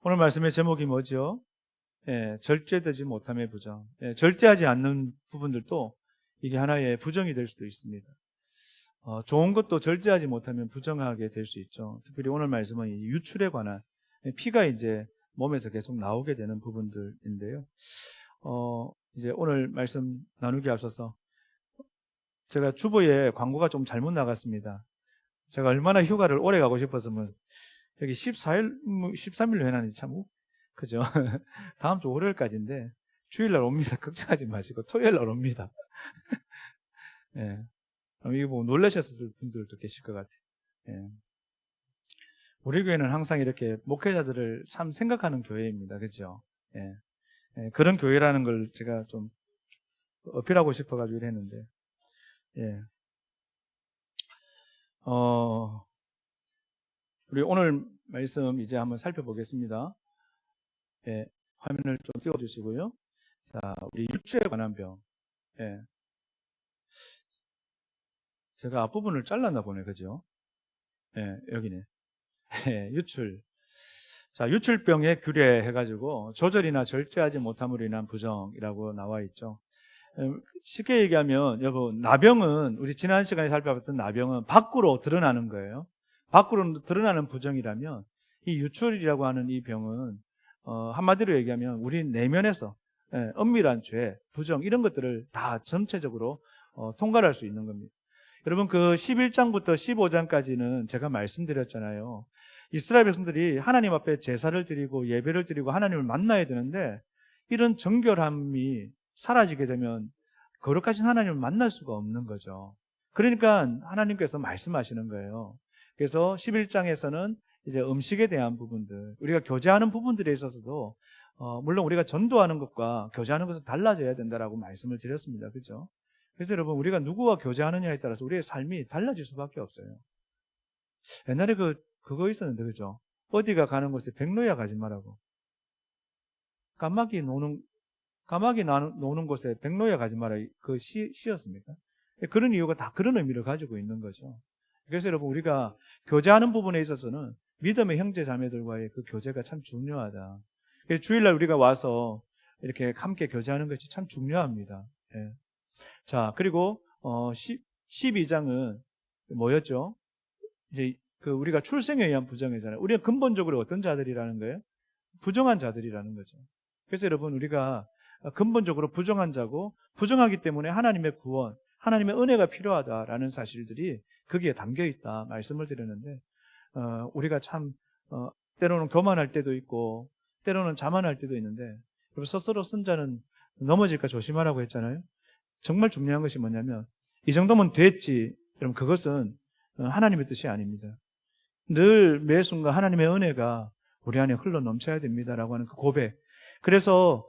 오늘 말씀의 제목이 뭐죠? 절제되지 못함의 부정. 절제하지 않는 부분들도 이게 하나의 부정이 될 수도 있습니다. 좋은 것도 절제하지 못하면 부정하게 될 수 있죠. 특별히 오늘 말씀은 이 유출에 관한 피가 이제 몸에서 계속 나오게 되는 부분들인데요. 이제 오늘 말씀 나누기 앞서서 제가 주보에 광고가 좀 잘못 나갔습니다. 제가 얼마나 휴가를 오래 가고 싶었으면 여기 13일로 해놨는지 참, 그죠? 다음 주 월요일까지인데 주일날 옵니다. 걱정하지 마시고 토요일날 옵니다. 예. 이거 보고 놀라셨을 분들도 계실 것 같아요. 예. 우리 교회는 항상 이렇게 목회자들을 참 생각하는 교회입니다. 그죠? 예. 예. 그런 교회라는 걸 제가 좀 어필하고 싶어가지고 이랬는데, 예. 우리 오늘 말씀 이제 한번 살펴보겠습니다. 예. 화면을 좀 띄워주시고요. 자, 우리 유추에 관한 병. 예. 제가 앞부분을 잘랐나 보네, 그죠? 예, 여기네. 예, 유출. 자, 유출병의 규례 해가지고 조절이나 절제하지 못함으로 인한 부정이라고 나와 있죠. 쉽게 얘기하면, 여러분, 나병은, 우리 지난 시간에 살펴봤던 나병은 밖으로 드러나는 거예요. 밖으로 드러나는 부정이라면, 이 유출이라고 하는 이 병은, 한마디로 얘기하면, 우리 내면에서, 엄밀한 죄, 부정, 이런 것들을 다 전체적으로, 통과할 수 있는 겁니다. 여러분, 그 11장부터 15장까지는 제가 말씀드렸잖아요. 이스라엘 백성들이 하나님 앞에 제사를 드리고 예배를 드리고 하나님을 만나야 되는데, 이런 정결함이 사라지게 되면 거룩하신 하나님을 만날 수가 없는 거죠. 그러니까 하나님께서 말씀하시는 거예요. 그래서 11장에서는 이제 음식에 대한 부분들, 우리가 교제하는 부분들에 있어서도 물론 우리가 전도하는 것과 교제하는 것은 달라져야 된다라고 말씀을 드렸습니다. 그렇죠? 그래서 여러분, 우리가 누구와 교제하느냐에 따라서 우리의 삶이 달라질 수밖에 없어요. 옛날에 그거 있었는데, 그죠? 어디가 가는 곳에 백로야 가지 말라고. 까마귀 노는 곳에 백로야 가지 마라. 그 시였습니까? 그런 이유가 다 그런 의미를 가지고 있는 거죠. 그래서 여러분, 우리가 교제하는 부분에 있어서는 믿음의 형제 자매들과의 그 교제가 참 중요하다. 그래서 주일날 우리가 와서 이렇게 함께 교제하는 것이 참 중요합니다. 예. 자, 그리고 12장은 뭐였죠? 이제 우리가 출생에 의한 부정이잖아요. 우리가 근본적으로 어떤 자들이라는 거예요? 부정한 자들이라는 거죠. 그래서 여러분, 우리가 근본적으로 부정한 자고, 부정하기 때문에 하나님의 구원, 하나님의 은혜가 필요하다라는 사실들이 거기에 담겨 있다 말씀을 드렸는데, 우리가 참 때로는 교만할 때도 있고 때로는 자만할 때도 있는데, 스스로 쓴 자는 넘어질까 조심하라고 했잖아요. 정말 중요한 것이 뭐냐면, 이 정도면 됐지, 여러분, 그것은 하나님의 뜻이 아닙니다. 늘 매 순간 하나님의 은혜가 우리 안에 흘러 넘쳐야 됩니다라고 하는 그 고백. 그래서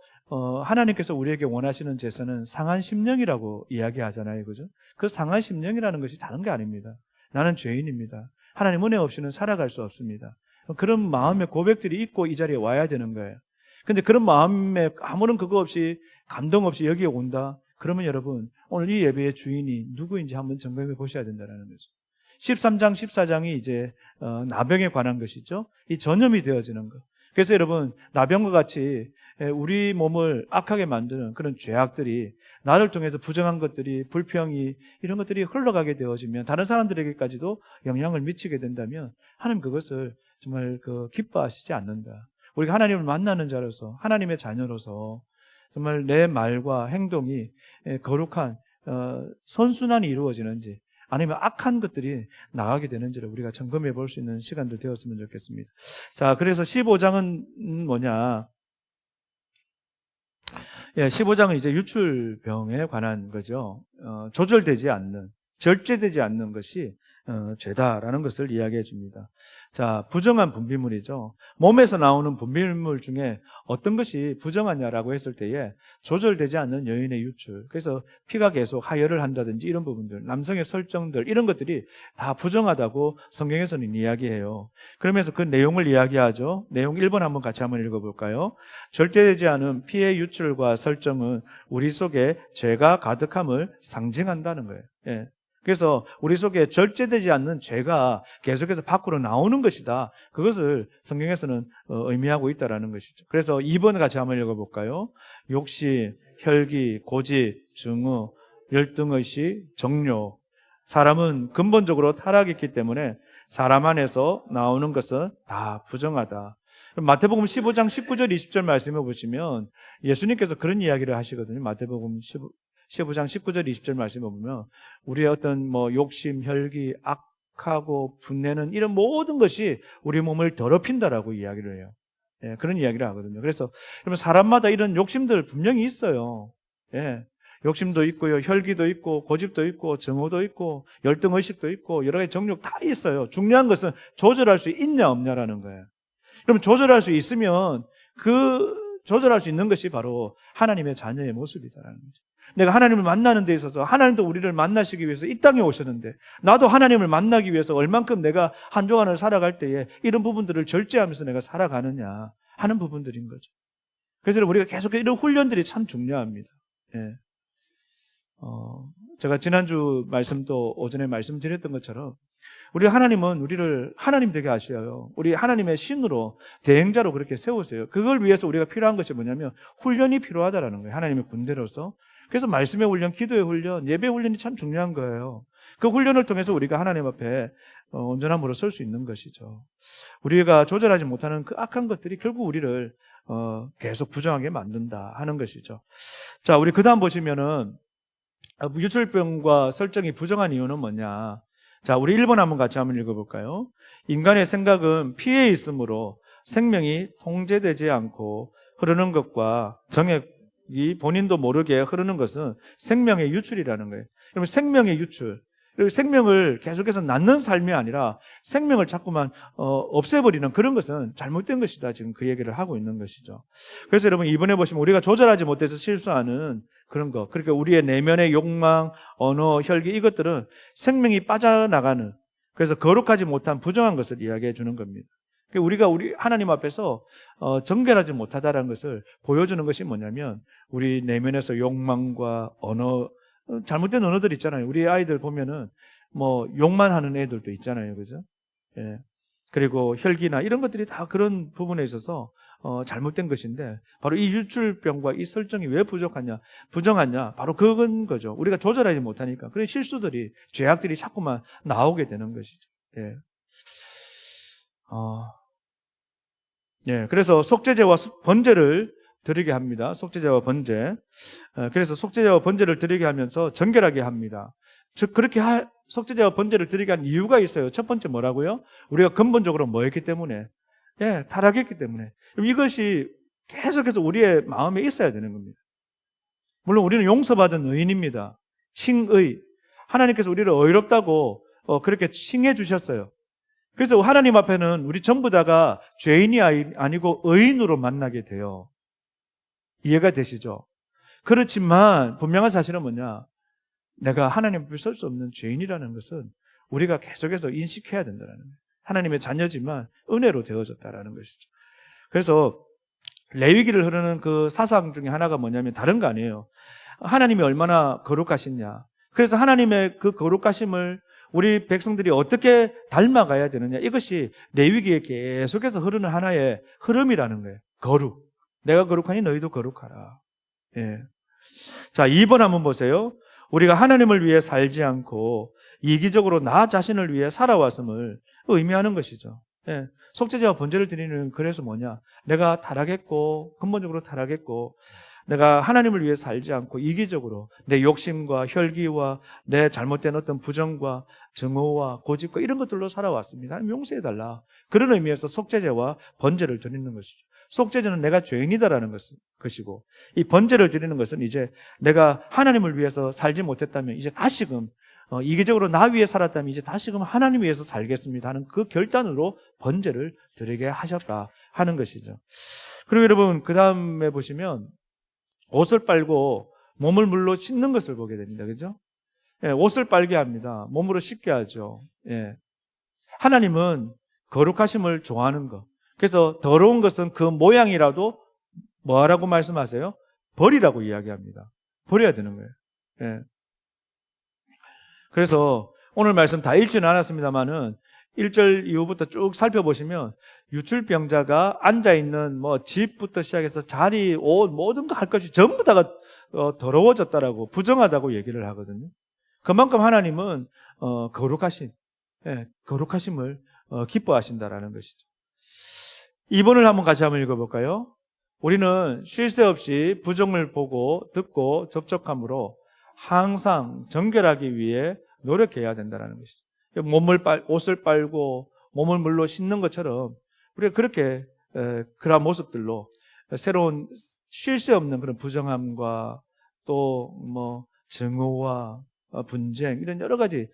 하나님께서 우리에게 원하시는 제사는 상한 심령이라고 이야기하잖아요. 그죠? 그 상한 심령이라는 것이 다른 게 아닙니다. 나는 죄인입니다. 하나님 은혜 없이는 살아갈 수 없습니다. 그런 마음의 고백들이 있고 이 자리에 와야 되는 거예요. 근데 그런 마음에 아무런 그거 없이, 감동 없이 여기에 온다? 그러면 여러분, 오늘 이 예배의 주인이 누구인지 한번 점검해 보셔야 된다는 거죠. 13장, 14장이 이제 나병에 관한 것이죠. 이 전염이 되어지는 것. 그래서 여러분, 나병과 같이 우리 몸을 악하게 만드는 그런 죄악들이, 나를 통해서 부정한 것들이, 불평이, 이런 것들이 흘러가게 되어지면 다른 사람들에게까지도 영향을 미치게 된다면 하나님 그것을 정말 기뻐하시지 않는다. 우리가 하나님을 만나는 자로서, 하나님의 자녀로서 정말 내 말과 행동이 거룩한 선순환이 이루어지는지, 아니면 악한 것들이 나가게 되는지를 우리가 점검해 볼 수 있는 시간들 되었으면 좋겠습니다. 자, 그래서 15장은 뭐냐? 15장은 이제 유출병에 관한 거죠. 조절되지 않는, 절제되지 않는 것이 죄다라는 것을 이야기해 줍니다. 자, 부정한 분비물이죠. 몸에서 나오는 분비물 중에 어떤 것이 부정하냐라고 했을 때에 조절되지 않는 여인의 유출, 그래서 피가 계속 하혈을 한다든지 이런 부분들, 남성의 설정들, 이런 것들이 다 부정하다고 성경에서는 이야기해요. 그러면서 그 내용을 이야기하죠. 내용 1번 한번 같이 한번 읽어볼까요? 절제되지 않은 피의 유출과 설정은 우리 속에 죄가 가득함을 상징한다는 거예요. 예. 그래서 우리 속에 절제되지 않는 죄가 계속해서 밖으로 나오는 것이다. 그것을 성경에서는 의미하고 있다라는 것이죠. 그래서 2번 같이 한번 읽어볼까요? 욕심, 혈기, 고집, 증오, 열등의식, 정욕. 사람은 근본적으로 타락했기 때문에 사람 안에서 나오는 것은 다 부정하다. 마태복음 15장 19절 20절 말씀해 보시면 예수님께서 그런 이야기를 하시거든요. 마태복음 15장 19절 20절 말씀해 보면 우리의 어떤 욕심, 혈기, 악하고 분내는 이런 모든 것이 우리 몸을 더럽힌다라고 이야기를 해요. 예, 그런 이야기를 하거든요. 그래서 여러분 사람마다 이런 욕심들 분명히 있어요. 예. 욕심도 있고요, 혈기도 있고, 고집도 있고, 정오도 있고, 열등의식도 있고, 여러 가지 정욕 다 있어요. 중요한 것은 조절할 수 있냐 없냐라는 거예요. 그럼 조절할 수 있으면 조절할 수 있는 것이 바로 하나님의 자녀의 모습이다라는 거죠. 내가 하나님을 만나는 데 있어서 하나님도 우리를 만나시기 위해서 이 땅에 오셨는데 나도 하나님을 만나기 위해서 얼만큼 내가 한 주간을 살아갈 때에 이런 부분들을 절제하면서 내가 살아가느냐 하는 부분들인 거죠. 그래서 우리가 계속 이런 훈련들이 참 중요합니다. 예. 제가 지난주 말씀도 오전에 말씀드렸던 것처럼 우리 하나님은 우리를 하나님 되게 하셔요. 우리 하나님의 신으로 대행자로 그렇게 세우세요. 그걸 위해서 우리가 필요한 것이 뭐냐면 훈련이 필요하다라는 거예요. 하나님의 군대로서. 그래서 말씀의 훈련, 기도의 훈련, 예배 훈련이 참 중요한 거예요. 그 훈련을 통해서 우리가 하나님 앞에 온전함으로 설 수 있는 것이죠. 우리가 조절하지 못하는 그 악한 것들이 결국 우리를 계속 부정하게 만든다 하는 것이죠. 자, 우리 그 다음 보시면은 유출병과 설정이 부정한 이유는 뭐냐? 자, 우리 1번 한번 같이 한번 읽어볼까요? 인간의 생각은 피해 있으므로 생명이 통제되지 않고 흐르는 것과 정액이 본인도 모르게 흐르는 것은 생명의 유출이라는 거예요. 그러면 생명의 유출, 그리고 생명을 계속해서 낳는 삶이 아니라 생명을 자꾸만 없애버리는 그런 것은 잘못된 것이다. 지금 그 얘기를 하고 있는 것이죠. 그래서 여러분 이번에 보시면 우리가 조절하지 못해서 실수하는 그런 거, 그러니까 우리의 내면의 욕망, 언어, 혈기 이것들은 생명이 빠져나가는, 그래서 거룩하지 못한 부정한 것을 이야기해 주는 겁니다. 우리가 우리 하나님 앞에서 정결하지 못하다라는 것을 보여주는 것이 뭐냐면 우리 내면에서 욕망과 언어, 잘못된 언어들 있잖아요. 우리 아이들 보면은 욕만 하는 애들도 있잖아요. 그죠? 예. 그리고 혈기나 이런 것들이 다 그런 부분에 있어서 잘못된 것인데 바로 이 유출병과 이 설정이 왜 부정하냐? 바로 그건 거죠. 우리가 조절하지 못하니까 그런 실수들이, 죄악들이 자꾸만 나오게 되는 것이죠. 예. 예. 그래서 속죄제와 번제를 드리게 합니다. 속죄제와 번제. 그래서 속죄제와 번제를 드리게 하면서 정결하게 합니다. 즉 그렇게 속죄제와 번제를 드리게 한 이유가 있어요. 첫 번째 뭐라고요? 우리가 근본적으로 뭐였기 때문에? 예, 타락했기 때문에. 이것이 계속해서 우리의 마음에 있어야 되는 겁니다. 물론 우리는 용서받은 의인입니다. 칭의. 하나님께서 우리를 의롭다고 그렇게 칭해 주셨어요. 그래서 하나님 앞에는 우리 전부 다가 죄인이 아니고 의인으로 만나게 돼요. 이해가 되시죠? 그렇지만 분명한 사실은 뭐냐? 내가 하나님 앞에 설 수 없는 죄인이라는 것은 우리가 계속해서 인식해야 된다는 거예요. 하나님의 자녀지만 은혜로 되어졌다라는 것이죠. 그래서 레위기를 흐르는 그 사상 중에 하나가 뭐냐면 다른 거 아니에요. 하나님이 얼마나 거룩하시냐. 그래서 하나님의 그 거룩하심을 우리 백성들이 어떻게 닮아가야 되느냐. 이것이 레위기에 계속해서 흐르는 하나의 흐름이라는 거예요. 거룩. 내가 거룩하니 너희도 거룩하라. 예. 자, 2번 한번 보세요. 우리가 하나님을 위해 살지 않고 이기적으로 나 자신을 위해 살아왔음을 의미하는 것이죠. 예. 속죄제와 번제를 드리는 그래서 뭐냐? 내가 타락했고 근본적으로 타락했고 내가 하나님을 위해 살지 않고 이기적으로 내 욕심과 혈기와 내 잘못된 어떤 부정과 증오와 고집과 이런 것들로 살아왔습니다. 하나님 용서해달라. 그런 의미에서 속죄제와 번제를 드리는 것이죠. 속죄제는 내가 죄인이다라는 것이고 이 번제를 드리는 것은 이제 내가 하나님을 위해서 살지 못했다면 이제 다시금 이기적으로 나 위해 살았다면 이제 다시금 하나님 위해서 살겠습니다 하는 그 결단으로 번제를 드리게 하셨다 하는 것이죠. 그리고 여러분 그 다음에 보시면 옷을 빨고 몸을 물로 씻는 것을 보게 됩니다. 그죠? 예, 옷을 빨게 합니다. 몸으로 씻게 하죠. 예. 하나님은 거룩하심을 좋아하는 것. 그래서 더러운 것은 그 모양이라도 뭐라고 말씀하세요? 버리라고 이야기합니다. 버려야 되는 거예요. 예. 그래서 오늘 말씀 다 읽지는 않았습니다만은 1절 이후부터 쭉 살펴보시면 유출병자가 앉아있는 뭐 집부터 시작해서 자리, 옷, 모든 거 할 것이 전부 다가 더러워졌다라고 부정하다고 얘기를 하거든요. 그만큼 하나님은 거룩하심을 기뻐하신다라는 것이죠. 2번을 한번 같이 한번 읽어볼까요? 우리는 쉴 새 없이 부정을 보고 듣고 접촉함으로 항상 정결하기 위해 노력해야 된다는 것이죠. 옷을 빨고 몸을 물로 씻는 것처럼 우리가 그렇게 그런 모습들로 새로운 쉴 새 없는 그런 부정함과 또 뭐 증오와 분쟁 이런 여러 가지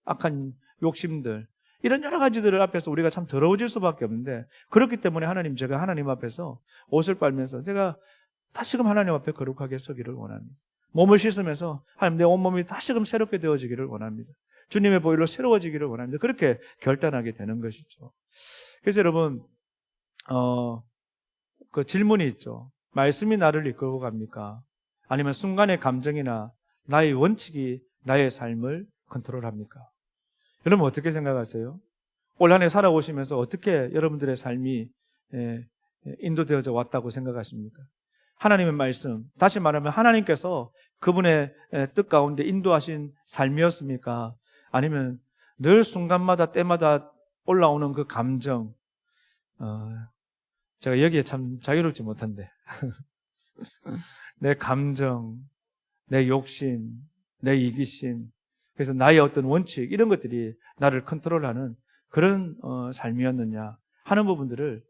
악한 욕심들 이런 여러 가지들을 앞에서 우리가 참 더러워질 수밖에 없는데 그렇기 때문에 제가 하나님 앞에서 옷을 빨면서 제가 다시금 하나님 앞에 거룩하게 서기를 원합니다. 몸을 씻으면서 하나님 내 온몸이 다시금 새롭게 되어지기를 원합니다. 주님의 보혈로 새로워지기를 원합니다. 그렇게 결단하게 되는 것이죠. 그래서 여러분 그 질문이 있죠. 말씀이 나를 이끌고 갑니까? 아니면 순간의 감정이나 나의 원칙이 나의 삶을 컨트롤합니까? 여러분 어떻게 생각하세요? 올 한 해 살아오시면서 어떻게 여러분들의 삶이 인도되어져 왔다고 생각하십니까? 하나님의 말씀, 다시 말하면 하나님께서 그분의 뜻 가운데 인도하신 삶이었습니까? 아니면 늘 순간마다 때마다 올라오는 그 감정, 제가 여기에 참 자유롭지 못한데 내 감정, 내 욕심, 내 이기심, 그래서 나의 어떤 원칙 이런 것들이 나를 컨트롤하는 그런 삶이었느냐 하는 부분들을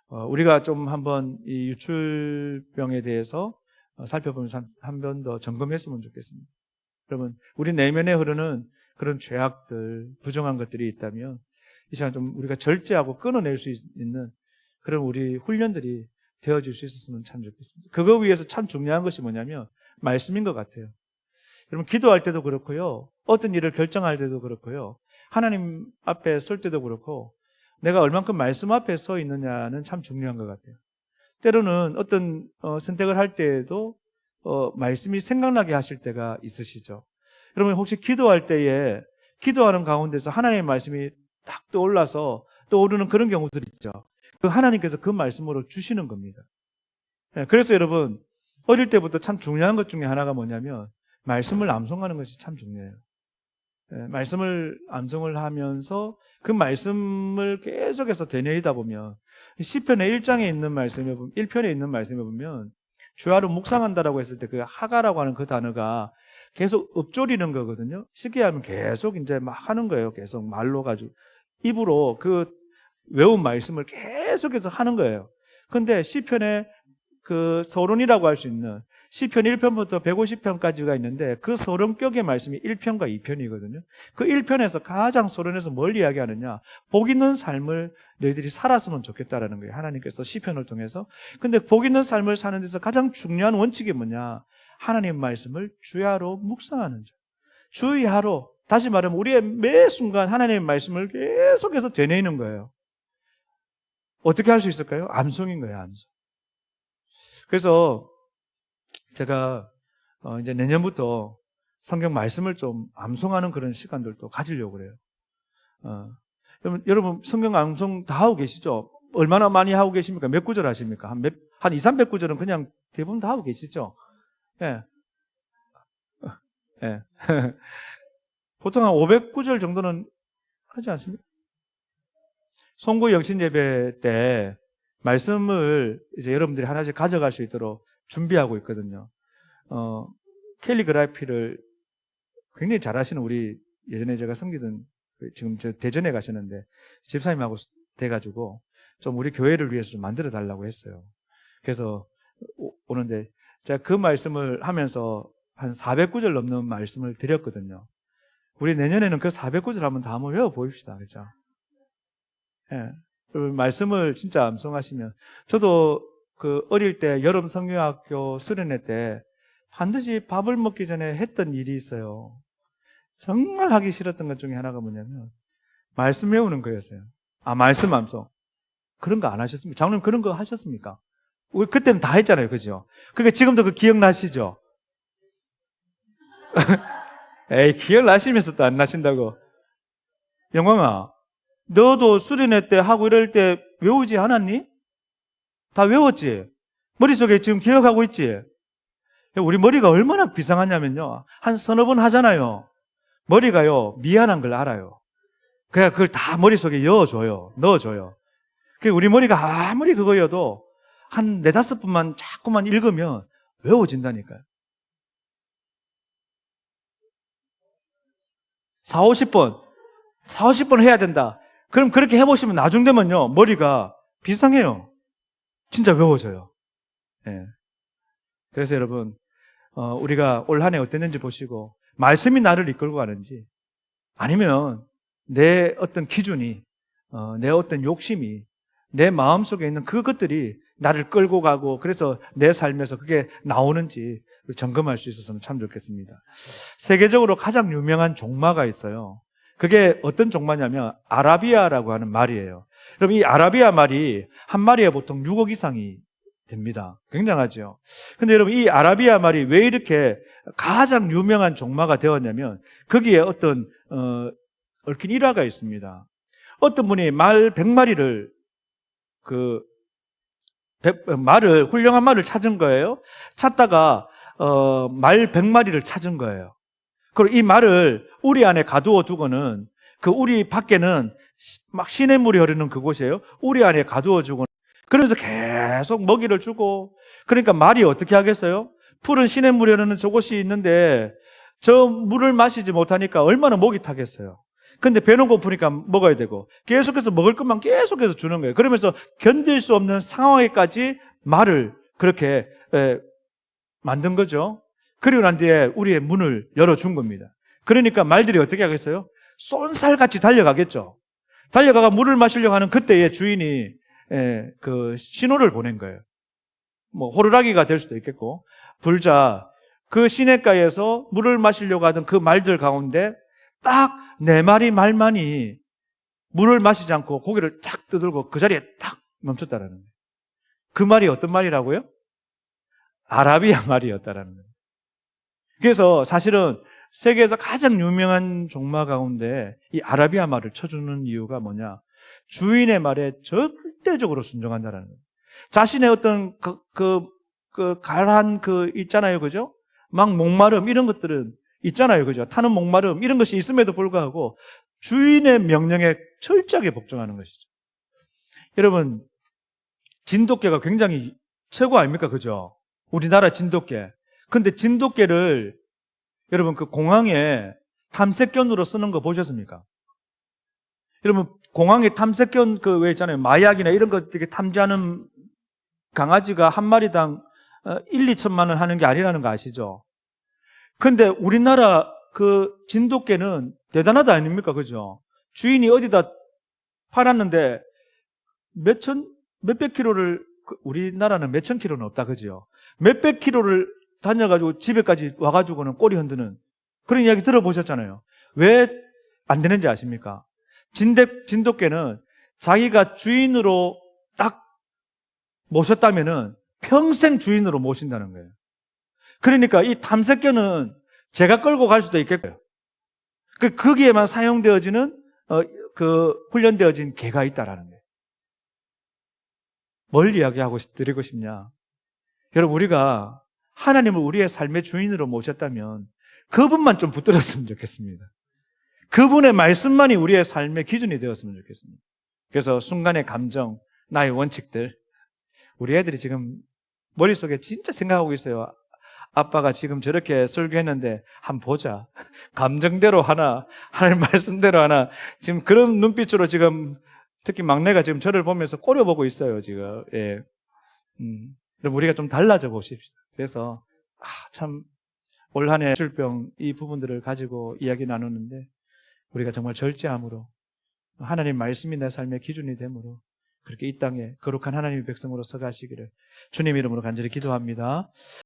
우리가 좀 한번 이 유출병에 대해서 살펴보면서 한 번 더 점검했으면 좋겠습니다. 여러분, 우리 내면에 흐르는 그런 죄악들, 부정한 것들이 있다면 이 시간 좀 우리가 절제하고 끊어낼 수 있는 그런 우리 훈련들이 되어질 수 있었으면 참 좋겠습니다. 그거 위해서 참 중요한 것이 뭐냐면 말씀인 것 같아요. 여러분, 기도할 때도 그렇고요, 어떤 일을 결정할 때도 그렇고요, 하나님 앞에 설 때도 그렇고 내가 얼만큼 말씀 앞에 서 있느냐는 참 중요한 것 같아요. 때로는 어떤 선택을 할 때에도 말씀이 생각나게 하실 때가 있으시죠. 여러분 혹시 기도할 때에 기도하는 가운데서 하나님의 말씀이 딱 떠오르는 그런 경우들 있죠. 그 하나님께서 그 말씀으로 주시는 겁니다. 그래서 여러분 어릴 때부터 참 중요한 것 중에 하나가 뭐냐면 말씀을 암송하는 것이 참 중요해요. 말씀을 암송을 하면서 그 말씀을 계속해서 되뇌이다 보면 시편의 1장에 있는 말씀에 보면 1편에 있는 말씀에 보면 주야로 묵상한다라고 했을 때 그 하가라고 하는 그 단어가 계속 읊조리는 거거든요. 쉽게 하면 계속 이제 막 하는 거예요. 계속 말로 가지고 입으로 그 외운 말씀을 계속해서 하는 거예요. 근데 시편의 그 서론이라고 할 수 있는 시편 1편부터 150편까지가 있는데 그 서론격의 말씀이 1편과 2편이거든요. 그 1편에서 가장 서론에서 뭘 이야기하느냐, 복 있는 삶을 너희들이 살았으면 좋겠다라는 거예요. 하나님께서 시편을 통해서. 근데 복 있는 삶을 사는 데서 가장 중요한 원칙이 뭐냐, 하나님 말씀을 주야로 묵상하는 점. 주야로, 다시 말하면 우리의 매 순간 하나님의 말씀을 계속해서 되뇌이는 거예요. 어떻게 할 수 있을까요? 암송인 거예요, 암송. 그래서 제가 이제 내년부터 성경 말씀을 좀 암송하는 그런 시간들도 가지려고 그래요. 여러분 성경 암송 다 하고 계시죠? 얼마나 많이 하고 계십니까? 몇 구절 하십니까? 한 2, 300구절은 그냥 대부분 다 하고 계시죠? 예. 예. 보통 한 500구절 정도는 하지 않습니까? 송구 영신 예배 때 말씀을 이제 여러분들이 하나씩 가져갈 수 있도록 준비하고 있거든요. 캘리그라피를 굉장히 잘하시는 우리 예전에 제가 섬기던 지금 저 대전에 가셨는데 집사님하고 돼가지고 좀 우리 교회를 위해서 좀 만들어 달라고 했어요. 그래서 오는데 제가 그 말씀을 하면서 한 400구절 넘는 말씀을 드렸거든요. 우리 내년에는 그 400구절 한번 외워 보입시다. 그렇죠? 예. 말씀을 진짜 암송하시면, 저도 그 어릴 때 여름 성경학교 수련회 때 반드시 밥을 먹기 전에 했던 일이 있어요. 정말 하기 싫었던 것 중에 하나가 뭐냐면 말씀 외우는 거였어요. 말씀 암송. 그런 거 안 하셨습니까? 장로님 그런 거 하셨습니까? 우리 그때는 다 했잖아요. 그죠? 그러니까 지금도 그 기억나시죠? 에이, 기억나시면서 또 안 나신다고. 영광아, 너도 수련회 때 하고 이럴 때 외우지 않았니? 다 외웠지? 머릿속에 지금 기억하고 있지? 우리 머리가 얼마나 비상하냐면요. 한 서너 번 하잖아요. 머리가요, 미안한 걸 알아요. 그냥 그걸 다 머릿속에 넣어줘요. 우리 머리가 아무리 그거여도 한 네다섯 번만 자꾸만 읽으면 외워진다니까요. 40, 50번 해야 된다. 그럼 그렇게 해보시면 나중 되면요, 머리가 비상해요. 진짜 외워져요. 예. 그래서 여러분, 우리가 올 한 해 어땠는지 보시고, 말씀이 나를 이끌고 가는지, 아니면 내 어떤 기준이, 내 어떤 욕심이, 내 마음속에 있는 그것들이 나를 끌고 가고, 그래서 내 삶에서 그게 나오는지 점검할 수 있었으면 참 좋겠습니다. 세계적으로 가장 유명한 종마가 있어요. 그게 어떤 종마냐면 아라비아라고 하는 말이에요. 그럼 이 아라비아 말이 한 마리에 보통 6억 이상이 됩니다. 굉장하죠. 근데 여러분, 이 아라비아 말이 왜 이렇게 가장 유명한 종마가 되었냐면 거기에 어떤 얽힌 일화가 있습니다. 어떤 분이 말 100마리를 훌륭한 말을 찾은 거예요. 찾다가 말 100마리를 찾은 거예요. 그리고 이 말을 우리 안에 가두어 두고는 그 우리 밖에는 막 시냇물이 흐르는 그곳이에요. 우리 안에 가두어 주고 그러면서 계속 먹이를 주고, 그러니까 말이 어떻게 하겠어요? 푸른 시냇물이 흐르는 저곳이 있는데 저 물을 마시지 못하니까 얼마나 목이 타겠어요. 근데 배는 고프니까 먹어야 되고 계속해서 먹을 것만 계속해서 주는 거예요. 그러면서 견딜 수 없는 상황에까지 말을 그렇게 만든 거죠. 그리고 난 뒤에 우리의 문을 열어준 겁니다. 그러니까 말들이 어떻게 하겠어요? 쏜살같이 달려가겠죠. 달려가가 물을 마시려고 하는 그때의 주인이 그 신호를 보낸 거예요. 뭐 호루라기가 될 수도 있겠고, 불자 그 시냇가에서 물을 마시려고 하던 그 말들 가운데 딱 4마리 말만이 물을 마시지 않고 고개를 탁 떠들고 그 자리에 딱 멈췄다라는 거예요. 그 말이 어떤 말이라고요? 아라비아 말이었다라는 거예요. 그래서 사실은 세계에서 가장 유명한 종마 가운데 이 아라비아 말을 쳐주는 이유가 뭐냐? 주인의 말에 절대적으로 순종한다라는 거예요. 자신의 어떤 가란 있잖아요, 그죠? 막 목마름 이런 것들은 있잖아요, 그죠? 타는 목마름 이런 것이 있음에도 불구하고 주인의 명령에 철저하게 복종하는 것이죠. 여러분, 진돗개가 굉장히 최고 아닙니까, 그죠? 우리나라 진돗개. 근데 진돗개를 여러분 그 공항에 탐색견으로 쓰는 거 보셨습니까? 여러분 공항에 탐색견 왜 있잖아요. 마약이나 이런 거 되게 탐지하는 강아지가 한 마리당 1, 2천만 원 하는 게 아니라는 거 아시죠? 근데 우리나라 그 진돗개는 대단하다 아닙니까? 그죠? 주인이 어디다 팔았는데 몇백 킬로를, 우리나라는 몇천 킬로는 없다, 그죠? 몇백 킬로를 다녀가지고 집에까지 와가지고는 꼬리 흔드는 그런 이야기 들어보셨잖아요. 왜 안 되는지 아십니까? 진돗개는 자기가 주인으로 딱 모셨다면은 평생 주인으로 모신다는 거예요. 그러니까 이 탐색견은 제가 끌고 갈 수도 있겠고요. 거기에만 사용되어지는 훈련되어진 개가 있다라는 거예요. 뭘 이야기하고 드리고 싶냐? 여러분, 우리가 하나님을 우리의 삶의 주인으로 모셨다면 그분만 좀 붙들었으면 좋겠습니다. 그분의 말씀만이 우리의 삶의 기준이 되었으면 좋겠습니다. 그래서 순간의 감정, 나의 원칙들, 우리 애들이 지금 머릿속에 진짜 생각하고 있어요. 아빠가 지금 저렇게 설교했는데 한번 보자. 감정대로 하나, 하나님 말씀대로 하나. 지금 그런 눈빛으로 지금 특히 막내가 지금 저를 보면서 꼬려보고 있어요, 지금. 예. 그럼 우리가 좀 달라져 보십시다. 그래서 참 올 한 해 질병 이 부분들을 가지고 이야기 나누는데 우리가 정말 절제함으로 하나님 말씀이 내 삶의 기준이 되므로 그렇게 이 땅에 거룩한 하나님의 백성으로 서가시기를 주님 이름으로 간절히 기도합니다.